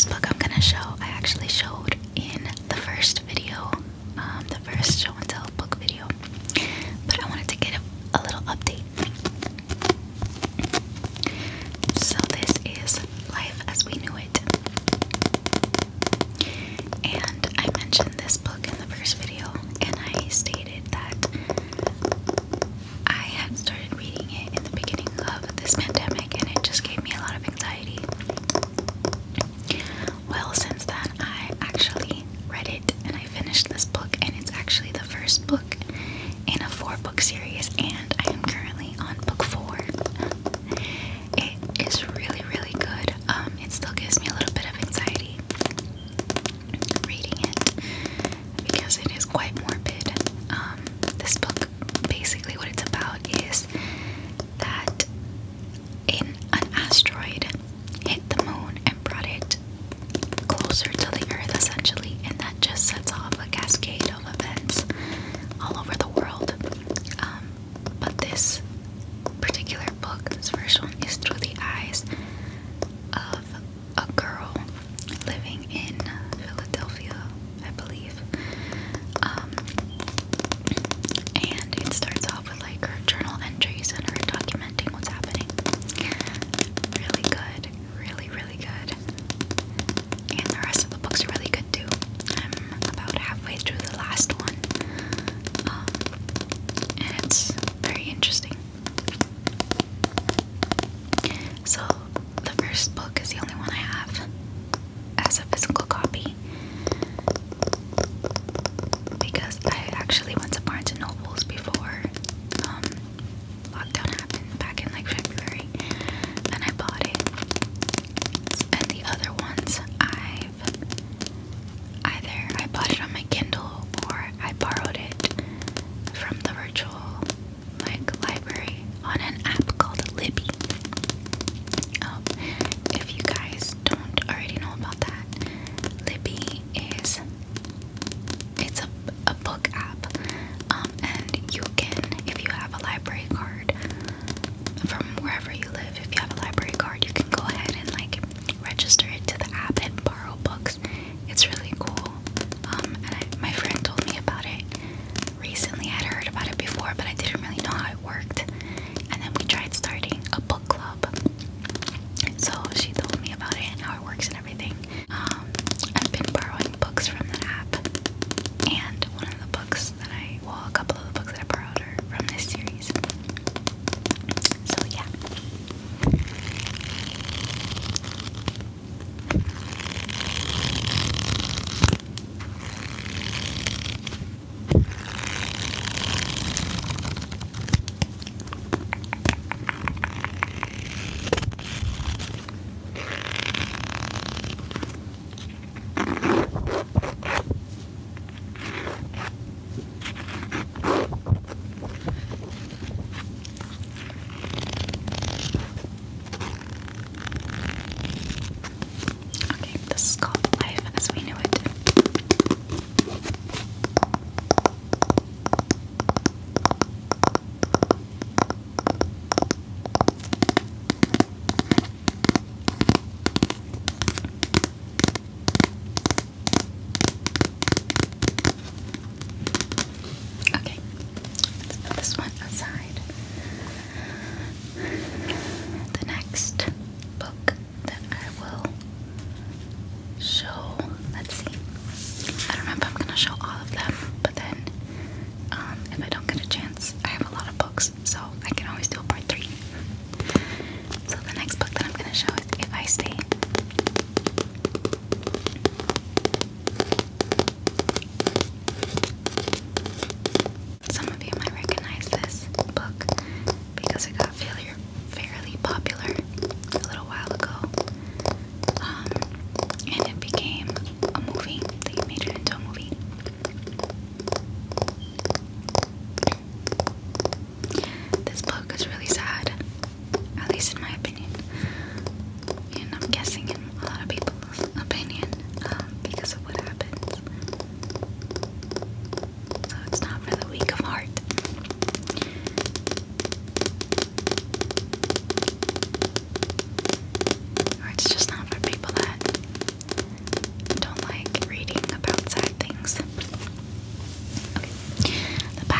book I'm gonna show, I actually showed in the first video, the first show and tell book video, but I wanted to get a little update. So this is Life as We Knew It, and I mentioned this book in the first video, and I stated that I had started reading it in the beginning of this pandemic, and it just gave me a lot of anxiety. Well, since then, I actually read it and I finished this book, and it's actually the first book in a 4-book series, and I am currently on book 4. It is really, really good. It still gives me a little bit of anxiety reading it because it is quite morbid. This book, basically what it's about is that an asteroid hit the moon and brought it closer to the earth, essentially, and that just sets off a cascade of events all over the world. But this particular book, this first one, is through the eyes of a girl living in Philadelphia, I believe. And it starts off with like her journal entries and her documenting what's happening. Really good, really, really good. And the rest of the book's really good too. I'm about halfway through the last one, and it's very interesting. So the first book is the only one I have as a physical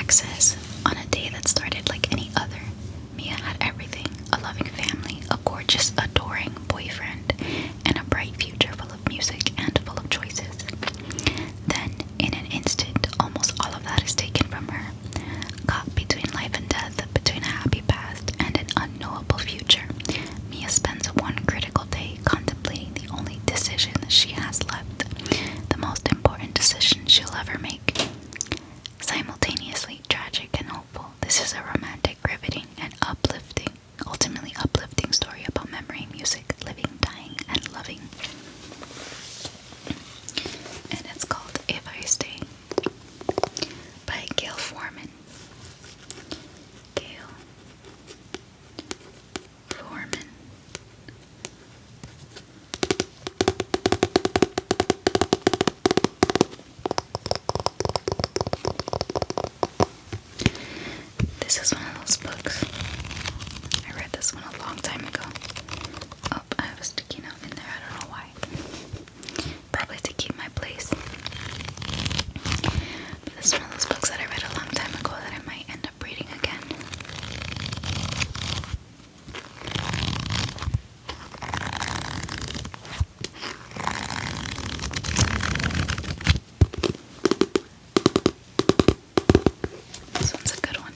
Mark says, on a day that started like any other, Mia had everything: a loving family, a gorgeous, adoring boyfriend, and a bright future full of music and full of choices. Then, in an instant, almost all of that is taken from her. Caught between life and death, between a happy past and an unknowable future, Mia spends one critical day contemplating the only decision she has left, the most important decision she'll ever make. Simultaneously tragic and hopeful, this is a romantic, riveting, and ultimately uplifting story about memory, music, living, dying, and loving. And it's called If I Stay by Gail Foreman. Gail Foreman. This is one of those books. I read this one a long time ago. Oh, I have a sticky note in there. I don't know why. Probably to keep my place. But this is one of those books that I read a long time ago that I might end up reading again. This one's a good one.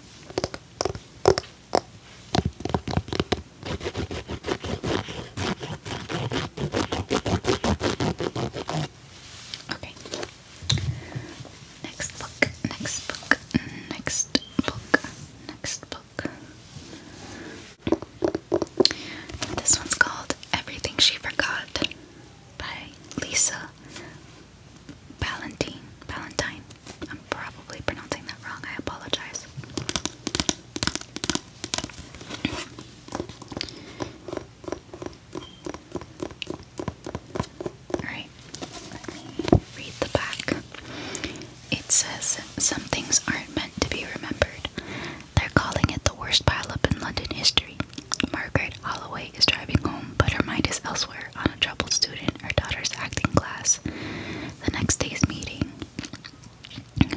Okay. Next book, next book, next book, next book. This one's called Everything She Forgot by Lisa Ballantyne. I'm probably pronouncing that wrong. I apologize. Alright, let me read the back. It says, some things aren't meant to be remembered. They're calling it the worst pileup in London history. Margaret Holloway is driving home, but her mind is elsewhere, on a troubled student, her daughter's acting class. The next day's meeting,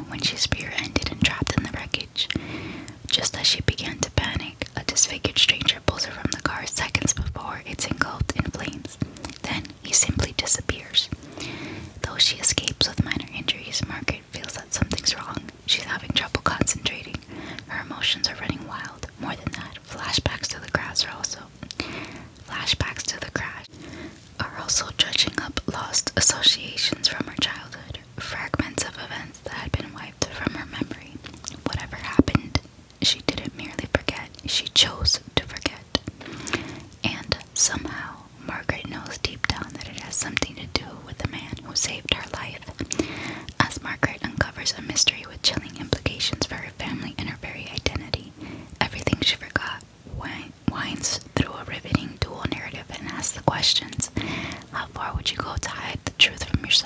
when she's rear-ended and trapped in the wreckage. Just as she began to panic, a disfigured stranger pulls her from the car seconds before it's engulfed in flames. Then he simply disappears. Though she escapes with minor injuries, Margaret feels that something's wrong. She's having trouble concentrating. Her emotions are running wild. More than that, flashbacks to the crash are also dredging up lost associations from her childhood, fragments of events that had been wiped from her memory. Whatever happened, she didn't merely forget, she chose to forget. And somehow, Margaret knows deep down that it has something to do with the man who saved her life. As Margaret uncovers a mystery with chilling implications for her family and her very identity, Everything She Forgot winds through a riveting dual narrative and asks the questions: how far would you go to hide the truth from yourself?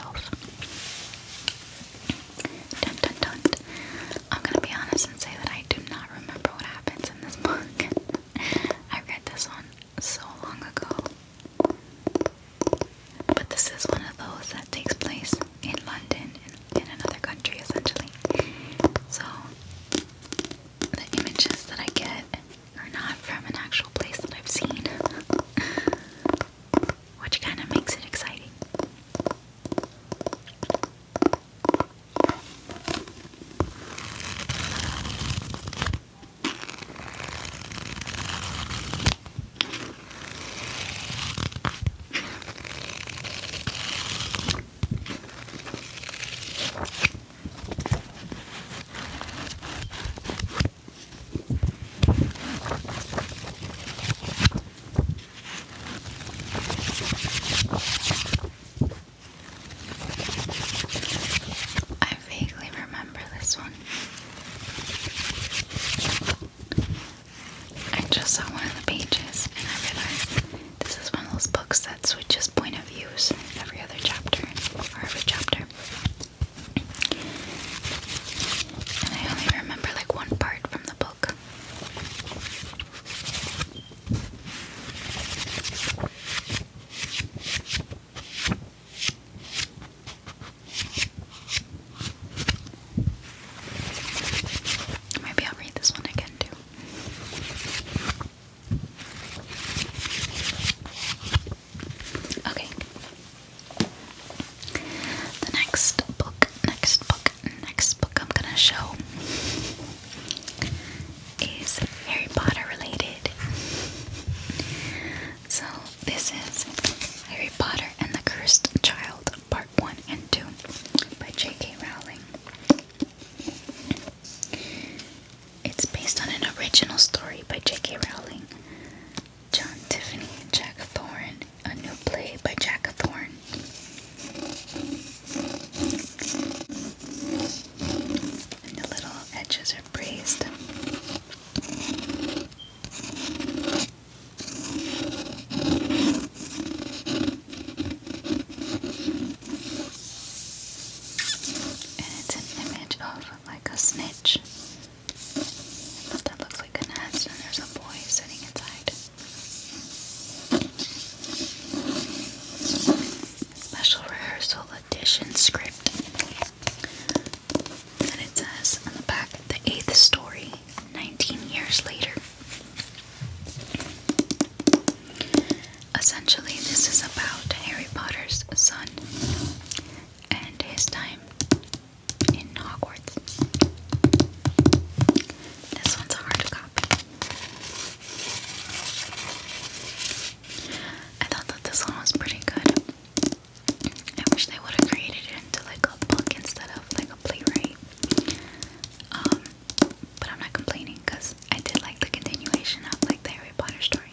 edition script. And it says on the back, the 8th story, 19 years later. Essentially, this is about Harry Potter's son and his time in Hogwarts. This one's a hard copy. I thought that this one was pretty good. I wish they would have created it into like a book instead of like a playwright. But I'm not complaining because I did like the continuation of like the Harry Potter story.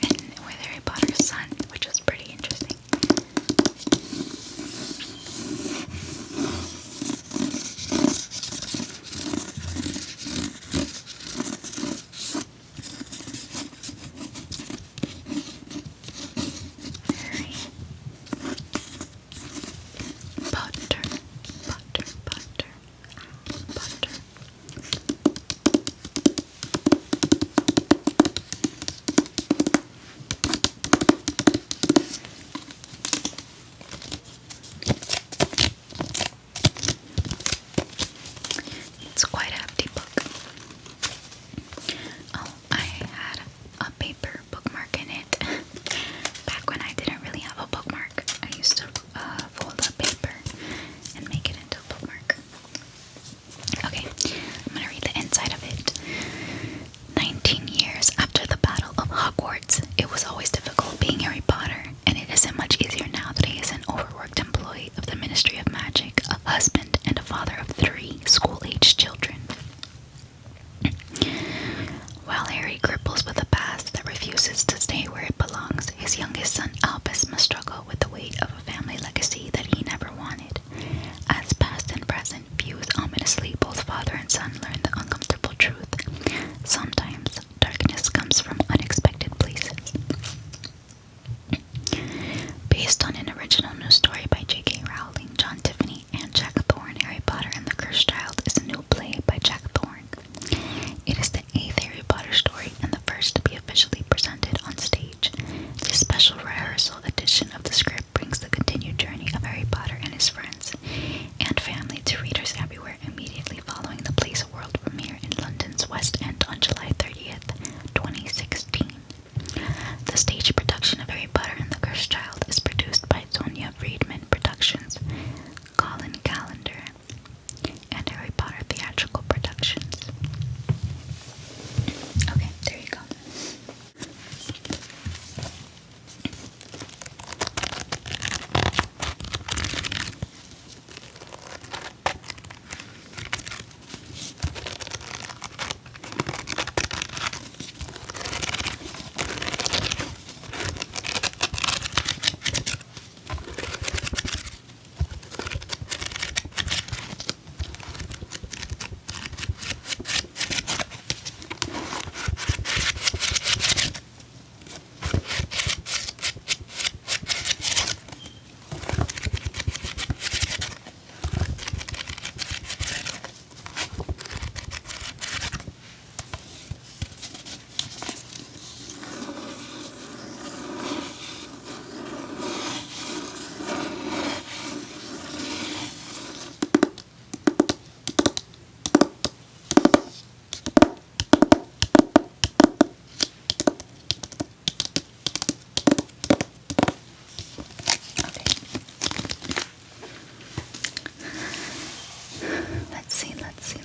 And with Harry Potter's son, which was pretty interesting. Harry Potter, Potter, Potter, Potter. It's quite a hefty book. Oh, I had a paper bookmark in it. Back when I didn't really have a bookmark, I used to fold up paper and make it into a bookmark. Okay, I'm gonna read the inside of it. 19 years after the Battle of Hogwarts, it was always difficult being Harry Potter, and it isn't much easier now that he is an overworked employee of the Ministry of Magic, a husband, and a father of 3 school-aged children. While Harry cripples with a past that refuses to stay where it belongs, his youngest son Albus must struggle with the weight of a family legacy that he never wanted. As past and present fuse ominously, both father and son learn the uncomfortable truth. Sometimes darkness comes from unexpected places. Based on an original news story by J.K. Rowling, John Tiffany, and Jack Thorne, Harry Potter and the Cursed Child is a new play by Jack Thorne. It is the 8th Harry Potter story and the first to be officially presented on stage. This special rehearsal edition of the script brings the continued journey of Harry Potter and his friends and family to readers everywhere immediately following the play's world premiere in London's West End on July 30th, 2016. The stage production of Harry Potter and the Cursed Child is produced by Sonia Friedman Productions, Colin Callender, and Harry Potter Theatrical Productions. Okay, there you go.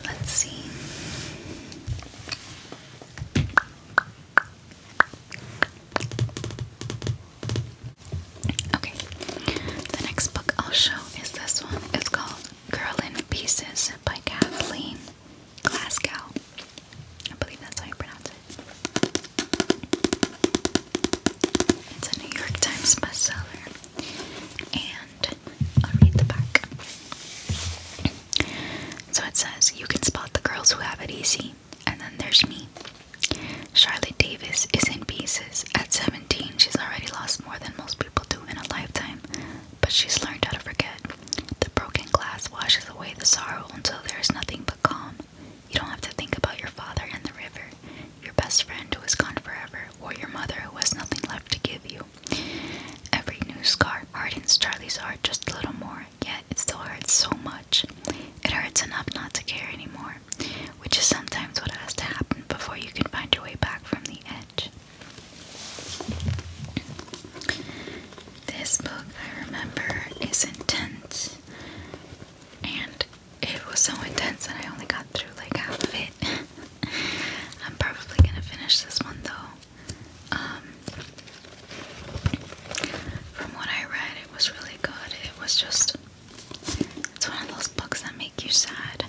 Let's see. Okay, the next book I'll show is this one. It's called Girl in Pieces by Kathleen Glasgow. I believe that's how you pronounce it. It's a New York Times bestseller. And I'll read the back. So it says, you can spot the girls who have it easy, and then there's me. Charlotte Davis is in pieces. At 17, she's already lost more than most people do in a lifetime, but she's learned how to forget. The broken glass washes away the sorrow until there is nothing but calm. You don't have to think about your father and the river, your best friend who is gone forever, or your mother who has nothing left to give you. Every new scar hardens Charlie's heart just a little more, yet it still hurts so much. It hurts enough not to care anymore, which is sometimes what has to happen before you can find your way back from the edge. This book, I remember, is intense, and it was so intense that I only got through like half of it. I'm probably gonna finish this one though. From what I read, it was really good. It was just, it's one of those books that make you sad.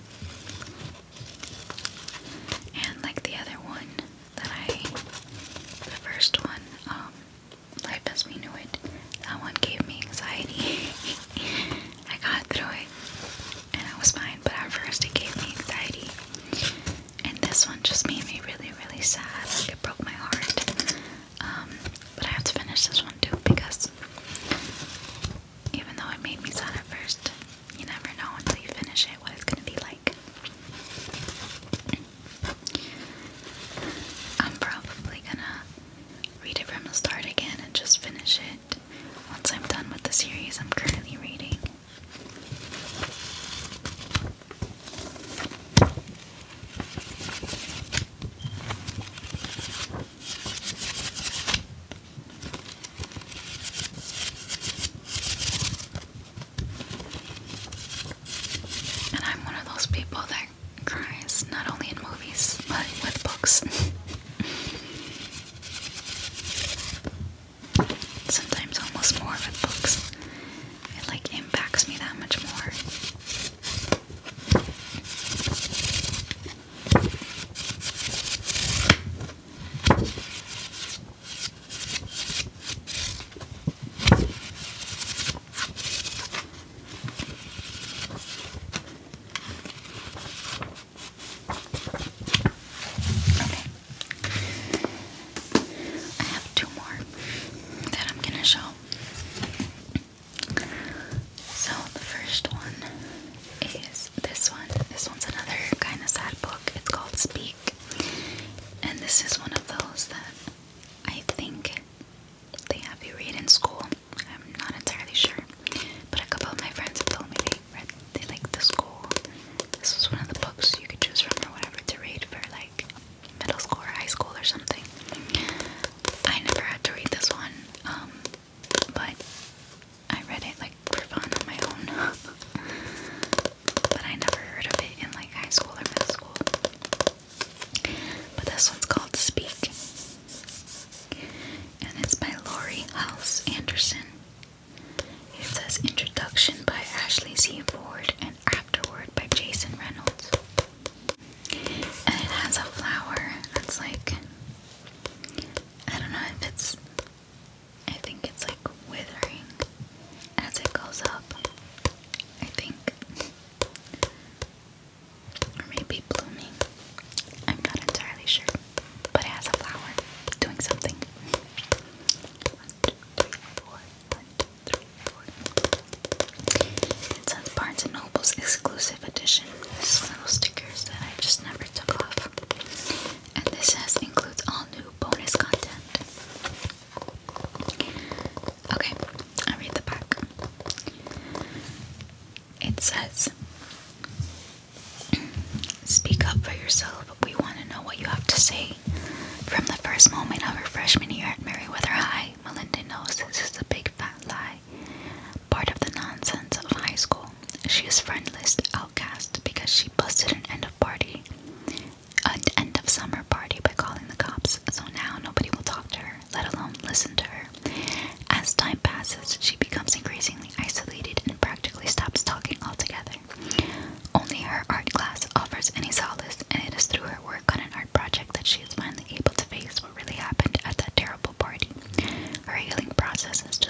And like the other one the first one, Life as We Knew It, that one gave me anxiety. I got through it and I was fine, but at first it gave me anxiety. And this one just made me really, really sad. Like it broke my heart. But I have to finish this one too, because even though it made me sad at first, you never know until you finish it what it's gonna be like. I'm probably gonna read it from the start again and just finish it once I'm done with the series I'm currently reading. And I'm one of those people that cries not only in movies, but with books. Sometimes almost more with books. It like impacts me that much more. I have two more that I'm gonna show. So the first one is this one. This one's another kind of sad book. It's called Speak. And this is one of those that I think they have you read in school. I'm not entirely sure. But a couple of my friends have told me they like the school. This was one of the books you could choose from or whatever to read for like middle school or high school or something. I never had to read this one, but I read it like for fun on my own. But I never heard of it in like high school or middle school. But this one's called Speak, and it's by Lori House Anderson. It says Introduction by Ashley C. Ford and Afterword by Jason Reynolds. And it has a flower that's like, I don't know if it's, I think it's like withering as it goes up, I think, or maybe blooming. I'm not entirely sure, but it has a flower doing something. 1, 2, 3, 4. 1, 2, 3, 4. It says Barnes & Noble's exclusive edition. This is one of those stickers that I just never took off. And this says includes all new bonus content. Okay, I'll read the back. It says, speak up for yourself. We want to know what you have to say. From the first moment of her freshman year at Meriwether High, Melinda knows this is a big fat lie. Part of the nonsense of high school. She is friendless, outcast, because she busted an end of summer party by calling the cops. So now nobody will talk to her, let alone listen to her. As time passes, she becomes increasingly isolated and practically stops talking altogether. Only her art class offers any solace, and it is through her work on an art project that she is finally able to face what really happened at that terrible party. Her healing process has just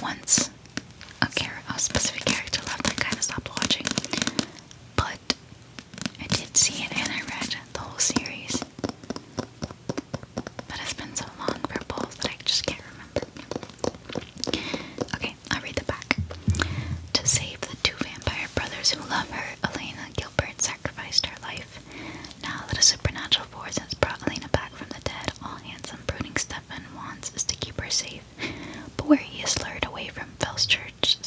once a specific character left, I kind of stopped watching. But I did see it and I read the whole series. But it's been so long for both that I just can't remember. Okay, I'll read the back. To save the two vampire brothers who love her, Elena Gilbert sacrificed her life. Now that a supernatural force has brought Elena back from the dead, all handsome brooding Stefan wants is to keep her safe. But where he is lured away from Felschurch